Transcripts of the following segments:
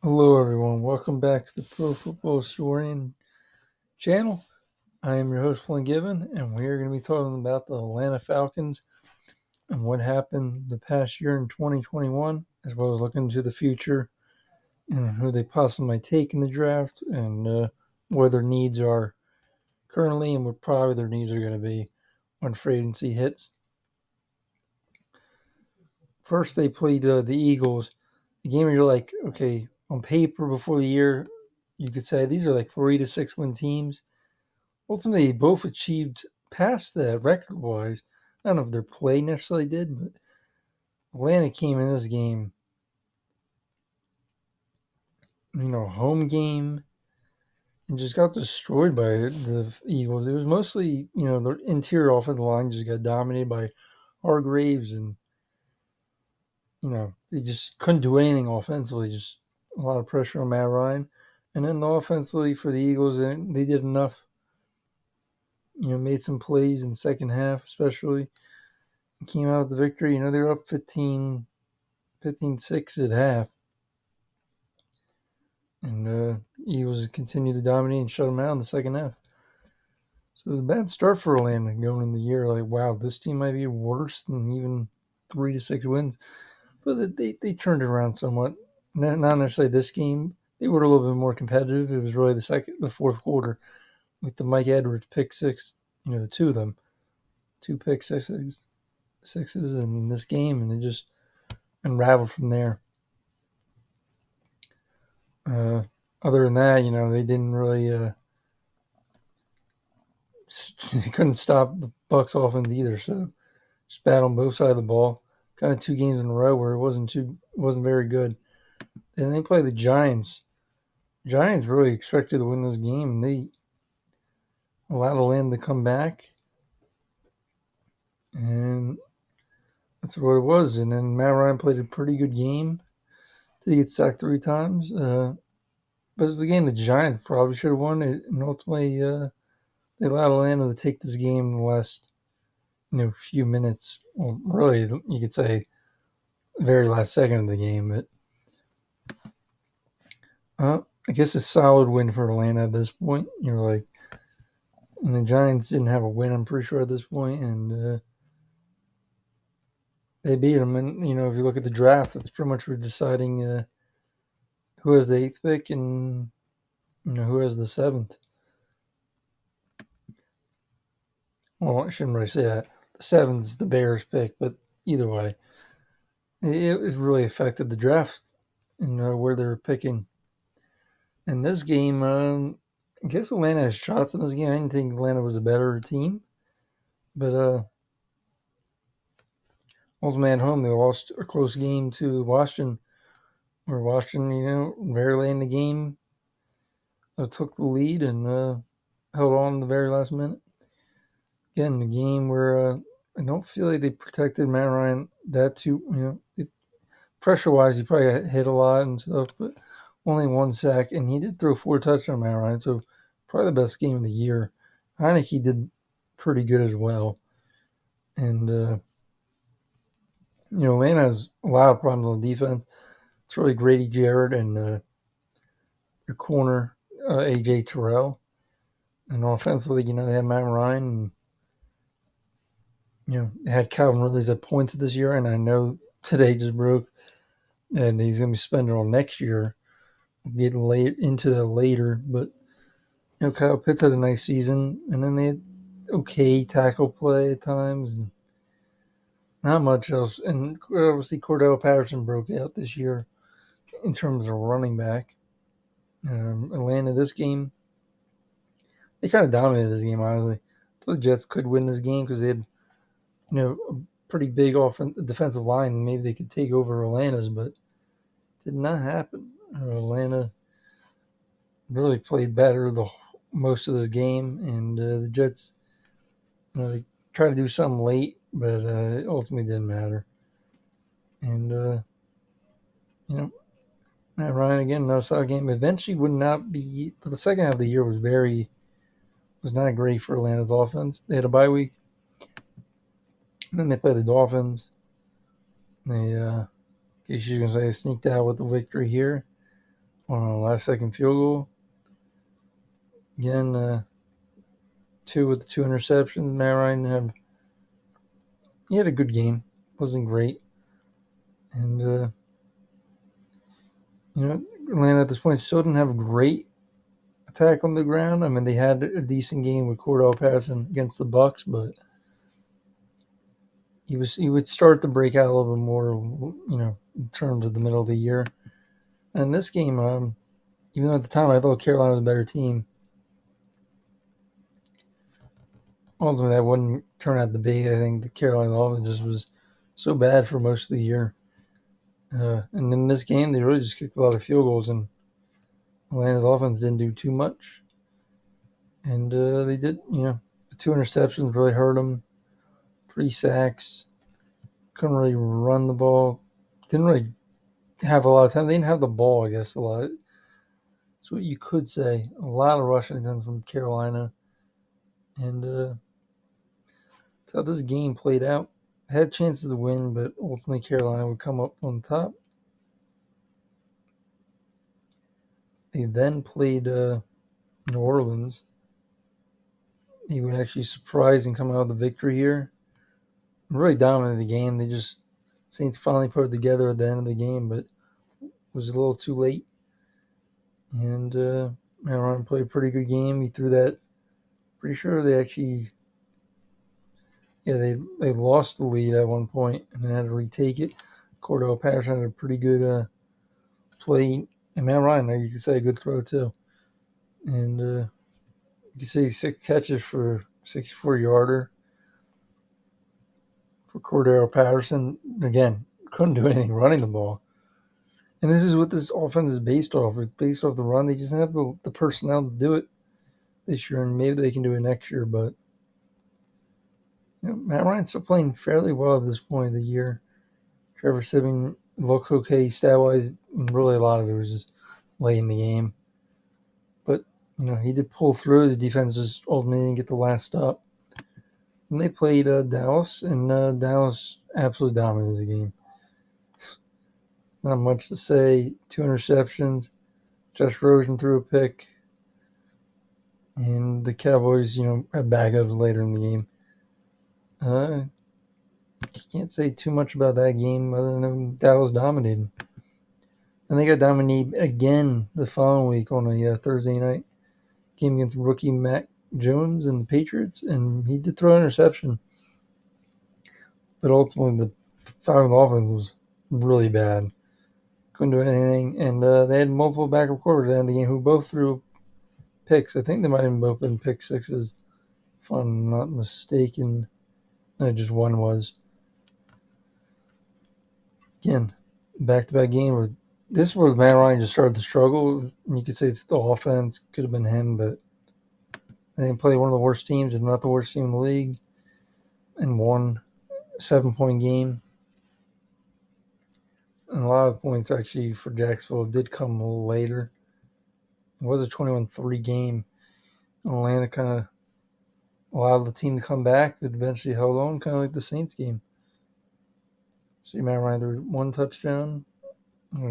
Hello, everyone. Welcome back to the Pro Football Historian channel. I am your host, Flynn Gibbon, and we are going to be talking about the Atlanta Falcons and what happened the past year in 2021, as well as looking to the future and who they possibly might take in the draft and where their needs are currently and what probably their needs are going to be when free agency hits. First, they played the Eagles, a game where you're like, okay, on paper before the year, you could say these are like 3 to 6 win teams. Ultimately, they both achieved past that record-wise. I don't know if their play necessarily did, but Atlanta came in this game, home game, and just got destroyed by the Eagles. It was mostly, the interior offensive line just got dominated by Hargraves, and they just couldn't do anything offensively. Just a lot of pressure on Matt Ryan, and then offensively for the Eagles, they did enough. Made some plays in the second half, especially came out with the victory. They were up 15-6 at half. And Eagles continued to dominate and shut them out in the second half. So it was a bad start for Atlanta going in the year. Like, wow, this team might be worse than even 3 to 6 wins. But they turned it around somewhat. Not necessarily this game. They were a little bit more competitive. It was really the fourth quarter with the Mike Edwards pick six. The two of them, two pick sixes in this game, and it just unraveled from there. Other than that, they didn't really they couldn't stop the Bucks offense either. So just bad on both sides of the ball. Kind of 2 games in a row where it wasn't very good. And they play the Giants. Giants really expected to win this game, and they allowed Atlanta to come back, and that's what it was. And then Matt Ryan played a pretty good game. Did he get sacked 3 times? But it's the game the Giants probably should have won. And ultimately, they allowed Atlanta to take this game in the last few minutes. Well, really, you could say very last second of the game. But I guess a solid win for Atlanta at this point. And the Giants didn't have a win, I'm pretty sure, at this point, and they beat them. And if you look at the draft, that's pretty much we're deciding who has the eighth pick and who has the seventh. Well, I shouldn't really say that. The seventh's the Bears pick, but either way, it really affected the draft and where they were picking. In this game, I guess Atlanta has shots in this game. I didn't think Atlanta was a better team, but ultimately at home they lost a close game to Washington, where Washington, very late in the game, took the lead and held on the very last minute. Again, the game where I don't feel like they protected Matt Ryan that too. Pressure-wise, he probably got hit a lot and stuff, but only 1 sack, and he did throw 4 touchdowns on Matt Ryan, so probably the best game of the year. Heineke did pretty good as well. And, Atlanta has a lot of problems on defense. It's really Grady Jarrett and your corner, A.J. Terrell. And offensively, they had Matt Ryan and, they had Calvin Ridley's at points this year, and I know today just broke, and he's going to be spending on next year. Getting late into that later, but Kyle Pitts had a nice season, and then they had okay tackle play at times, and not much else. And obviously, Cordell Patterson broke out this year in terms of running back. Atlanta, this game, they kind of dominated this game, honestly. The Jets could win this game because they had, a pretty big defensive line. Maybe they could take over Atlanta's, but it did not happen. Atlanta really played better most of this game, and the Jets, they tried to do something late, but it ultimately didn't matter. And Matt Ryan again, another solid game. Eventually, would not be. The second half of the year was not great for Atlanta's offense. They had a bye week, and then they played the Dolphins. They, in case you're gonna say, sneaked out with the victory here. on a last-second field goal. Again, two with the two interceptions. Matt Ryan he had a good game. Wasn't great, and Atlanta at this point still didn't have a great attack on the ground. I mean, they had a decent game with Cordell Patterson against the Bucks, but he would start to break out a little bit more, in terms of the middle of the year. And this game, even though at the time I thought Carolina was a better team, ultimately that wouldn't turn out to be. I think the Carolina offense just was so bad for most of the year. And in this game, they really just kicked a lot of field goals, and Atlanta's offense didn't do too much. And they did, the two interceptions really hurt them. 3 sacks. Couldn't really run the ball. Didn't really have a lot of time. They didn't have the ball, I guess, a lot. That's what you could say. A lot of rushing attempts from Carolina. And that's how this game played out. Had chances to win, but ultimately Carolina would come up on top. They then played New Orleans. He would actually surprise and come out with a victory here. Really dominated the game. They just seemed to finally put it together at the end of the game, but was a little too late. And Aaron played a pretty good game. He threw that. Pretty sure they actually, they lost the lead at one point and then had to retake it. Cordell Patterson had a pretty good play, and Matt Ryan, you could say a good throw too. And you could say 6 catches for 64-yarder for Cordell Patterson. Again, couldn't do anything running the ball. And this is what this offense is based off. It's based off the run. They just have the personnel to do it this year, and maybe they can do it next year. But Matt Ryan's still playing fairly well at this point of the year. Trevor Sibbing looks okay stat-wise. Really, a lot of it was just late in the game. But, he did pull through. The defense just ultimately didn't get the last stop. And they played Dallas, and Dallas absolutely dominated the game. Not much to say. 2 interceptions. Josh Rosen threw a pick. And the Cowboys, had backups later in the game. Can't say too much about that game other than Dallas dominated. And they got dominated again the following week on a Thursday night game against rookie Mac Jones and the Patriots, and he did throw an interception. But ultimately, the Falcons offense was really bad. Couldn't do anything, and they had multiple backup quarterbacks at the end of the game who both threw picks. I think they might have both been pick sixes, if I'm not mistaken. No, just one was. Again, back-to-back game where this was Matt Ryan just started to struggle. You could say it's the offense, could have been him, but they didn't play one of the worst teams, if not the worst team in the league, and won a 7-point game. And a lot of points actually for Jacksonville did come a little later. It was a 21-3 game. Atlanta kind of allowed the team to come back, but eventually held on, kind of like the Saints game. See, Matt Ryan threw 1 touchdown.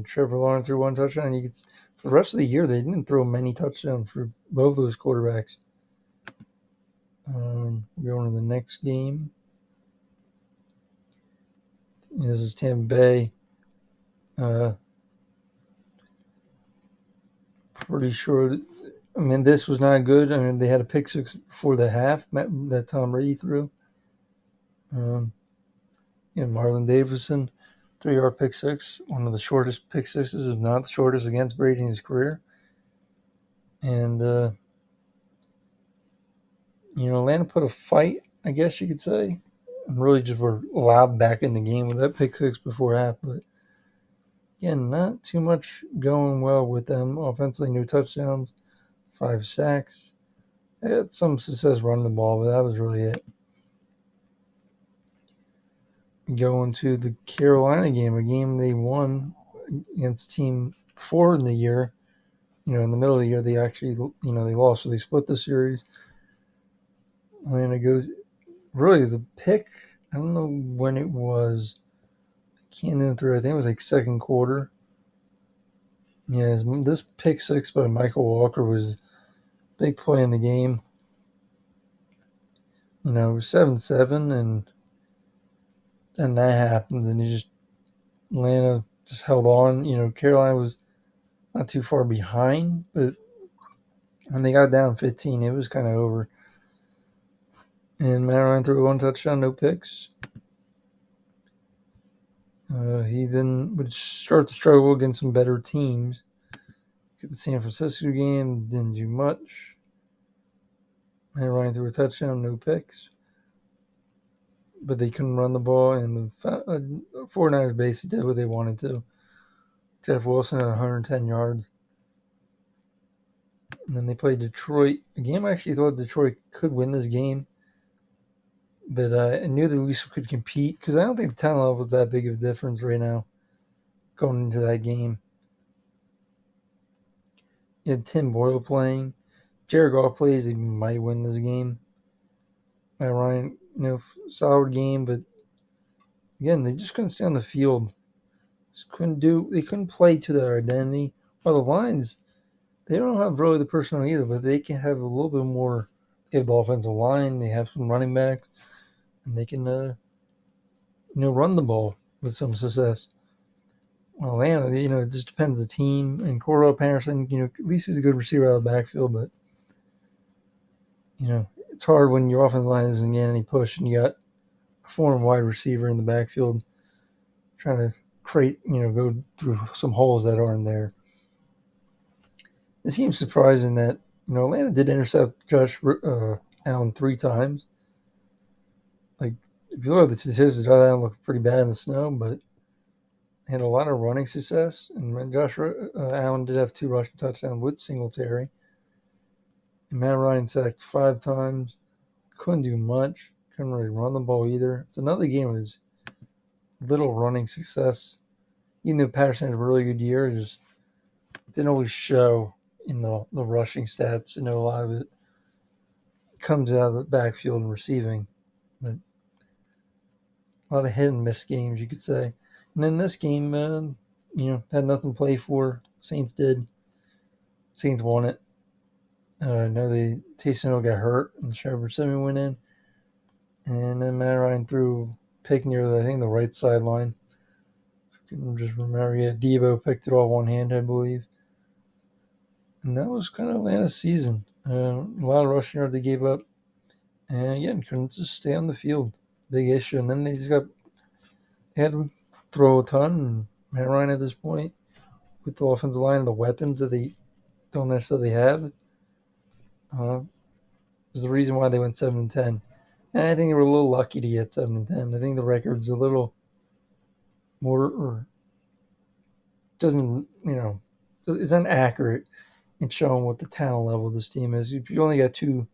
Trevor Lawrence threw 1 touchdown. You could, for the rest of the year, they didn't throw many touchdowns for both those quarterbacks. Going to the next game. This is Tampa Bay. Pretty sure. This was not good. They had a pick six before the half that Tom Brady threw. Marlon Davidson, 3-yard pick six, one of the shortest pick sixes, if not the shortest, against Brady in his career. And Atlanta put a fight, I guess you could say, and really just were allowed back in the game with that pick six before half. But again, not too much going well with them. Offensively, no touchdowns, 5 sacks. They had some success running the ball, but that was really it. Going to the Carolina game, a game they won against team before in the year. In the middle of the year, they actually, they lost, so they split the series. And it goes, really, the pick, I don't know when it was. I can't even through. I think it was like second quarter. Yeah, this pick six by Michael Walker was a big play in the game. 7-7, and that happened, and Atlanta just held on. Carolina was not too far behind, but when they got down 15, it was kind of over. And Matt Ryan threw one touchdown, no picks. He then would start to struggle against some better teams. Get the San Francisco game, didn't do much. Matt Ryan threw a touchdown, no picks. But they couldn't run the ball, and the 49ers basically did what they wanted to. Jeff Wilson had 110 yards. And then they played Detroit. A game I actually thought Detroit could win this game. But I knew that at least we could compete because I don't think the talent level was that big of a difference right now going into that game. You had Tim Boyle playing. Jared Goff plays, he might win this game. Matt Ryan, solid game, but again, they just couldn't stay on the field. They couldn't play to their identity. Well, the Lions, they don't have really the personnel either, but they can have a little bit more. They have the offensive line, they have some running backs, and they can, run the ball with some success. Well, Atlanta, it just depends the team. And Cordell Patterson, at least he's a good receiver out of the backfield, but it's hard when your offensive line isn't getting any push and you got a former wide receiver in the backfield trying to go through some holes that aren't there. It seems surprising that Atlanta did intercept Josh Allen 3 times. Like if you look at the statistics, Josh Allen looked pretty bad in the snow, but had a lot of running success. And Josh Allen did have 2 rushing touchdowns with Singletary. And Matt Ryan sacked 5 times. Couldn't do much. Couldn't really run the ball either. It's another game with little running success. Even though Patterson had a really good year, it just didn't always show in the rushing stats. A lot of it comes out of the backfield and receiving. But a lot of hit and miss games, you could say. And then this game, had nothing to play for. Saints did. Saints won it. I know Taysom Hill got hurt and Trevor Simeon went in. And then Matt Ryan threw pick near the right sideline. I can just remember, Debo picked it all one hand, I believe. And that was kind of Atlanta's season. A lot of rushing yards they gave up. And again, couldn't just stay on the field. Big issue. And then they had to throw a ton. And Matt Ryan at this point, with the offensive line and the weapons that they don't necessarily have, was the reason why they went 7-10. And I think they were a little lucky to get 7-10. I think the record's a little more, or doesn't, it's inaccurate in showing what the talent level of this team is. If you only got 2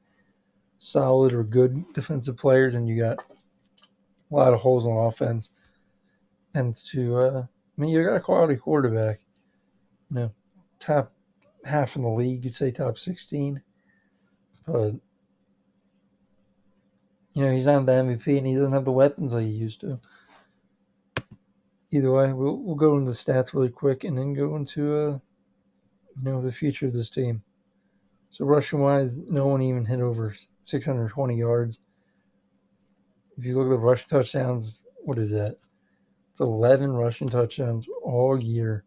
solid or good defensive players and you got a lot of holes on offense, and you got a quality quarterback, top half in the league, you'd say top 16, but he's not the MVP and he doesn't have the weapons like he used to. Either way, we'll go into the stats really quick and then go into the future of this team. So rushing wise, no one even hit over 620 yards. If you look at the rushing touchdowns, what is that? It's 11 rushing touchdowns all year.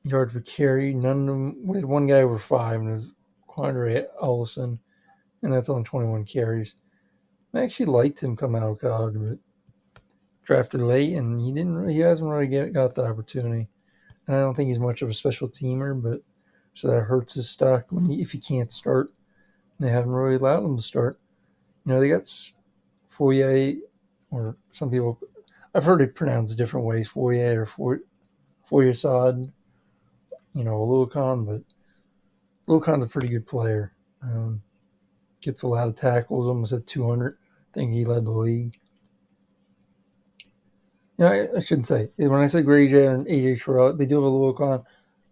Yards per carry, none of them. We had one guy over 5, and it was Quandre Ellison, and that's on 21 carries. I actually liked him coming out of college, but drafted late, and he hasn't really got the opportunity. And I don't think he's much of a special teamer, but so that hurts his stock if he can't start. They haven't really allowed him to start. They got Foyer, or some people, I've heard it pronounced different ways, Foyer or Foyer-Sod, Luakon, but Luakon's a pretty good player. Gets a lot of tackles, almost at 200. I think he led the league. I shouldn't say. When I say Gray J and AJ Terrell, they do have a Luakon.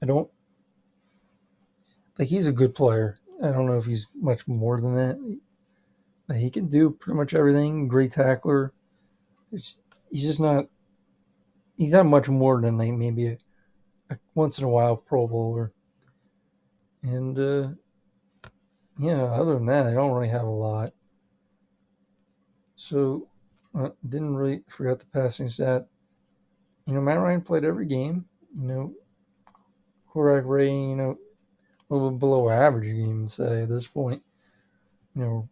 I don't, he's a good player. I don't know if he's much more than that. He can do pretty much everything. Great tackler. He's just not he's not much more than like maybe a once in a while Pro Bowler. And yeah, other than that, I don't really have a lot. So didn't really forget the passing stat. Matt Ryan played every game. Quarterback rating, a little bit below average, you can even say at this point. A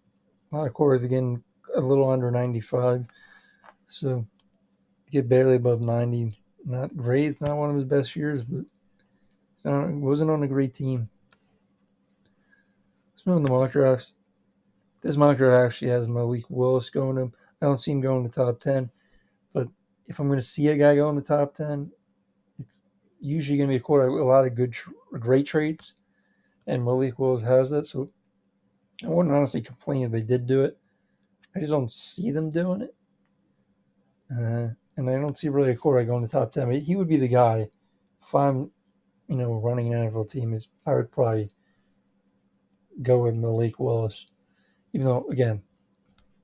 lot of quarterbacks getting a little under 95. So get barely above 90. Not great. It's not one of his best years, but it wasn't on a great team. Let's move on the mock drafts. This mock draft actually has Malik Willis going to him. I don't see him going in the top 10, but if I'm going to see a guy go in the top 10, it's usually going to be a quarterback with a lot of great traits, and Malik Willis has that. So I wouldn't honestly complain if they did do it. I just don't see them doing it. And I don't see really a quarterback going to the top 10. But he would be the guy. If I'm, running an NFL team, I would probably go with Malik Willis. Even though, again,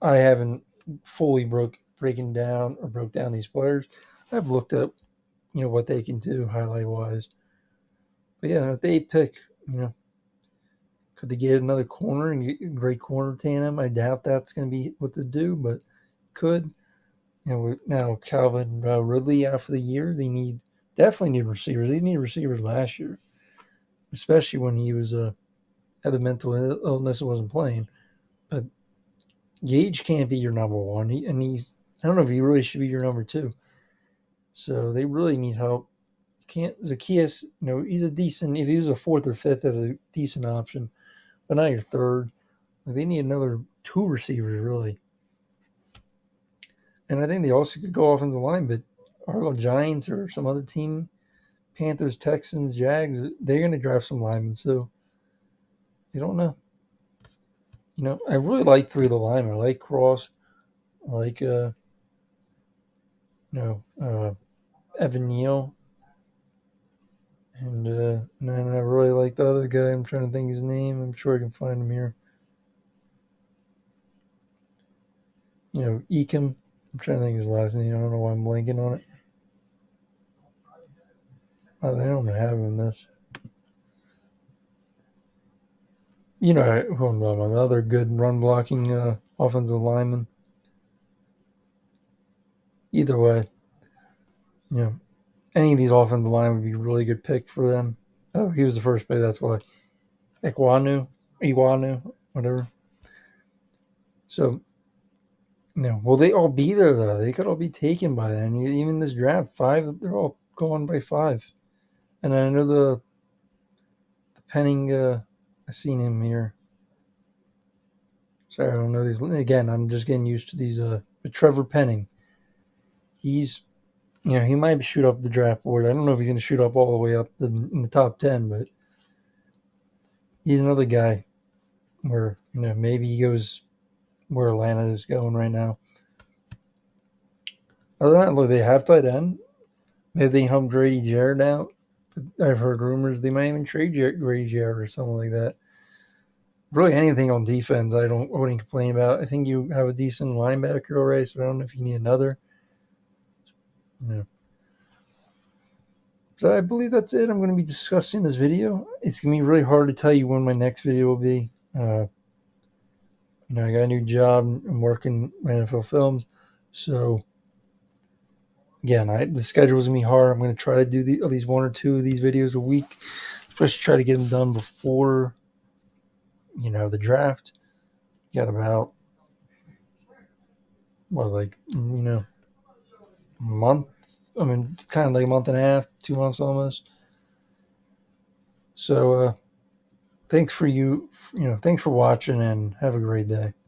I haven't fully broke down these players. I've looked up, what they can do highlight wise. But yeah, if they pick, could they get another corner and get a great corner tandem? I doubt that's going to be what to do, but could. Now Calvin Ridley out for the year. They definitely need receivers. They need receivers last year, especially when he was had a mental illness and wasn't playing. But Gage can't be your number one, I don't know if he really should be your number two. So they really need help. Zacchaeus, he's a decent. If he was a fourth or fifth, that's a decent option, but not your third. They need another two receivers really. And I think they also could go offensive line, but Argo Giants or some other team, Panthers, Texans, Jags, they're going to draft some linemen. So you don't know. I really like three of the linemen. I like Cross. I like Evan Neal, and I really like the other guy. I'm trying to think his name. I'm sure I can find him here. Eakin. I'm trying to think his last name. I don't know why I'm blanking on it. Oh, they don't have him in this. Who I'm talking about? Another good run blocking offensive lineman. Either way, any of these offensive line would be a really good pick for them. Oh, he was the first pick. That's why. Iwanu, whatever. So, will they all be there though? They could all be taken by then. Even this draft, they're all going by 5. And I know the Penning. I seen him here. Sorry, I don't know these. Again, I'm just getting used to these. But Trevor Penning, he's, he might shoot up the draft board. I don't know if he's going to shoot up all the way up in the top 10, but he's another guy where maybe he goes where Atlanta is going right now. Other than that, look, they have tight end. Maybe they help Grady Jarrett out. I've heard rumors they might even trade Grady Jarrett or something like that. Really, anything on defense, I wouldn't complain about. I think you have a decent linebacker already, so I don't know if you need another. So I believe that's it. I'm going to be discussing this video. It's going to be really hard to tell you when my next video will be. I got a new job. I'm working NFL films, so again, the schedule is going to be hard. I'm going to try to do at least one or two of these videos a week. Just try to get them done before, the draft. Got about, a month. I mean, kind of like a month and a half, 2 months almost. So, thanks for watching and have a great day.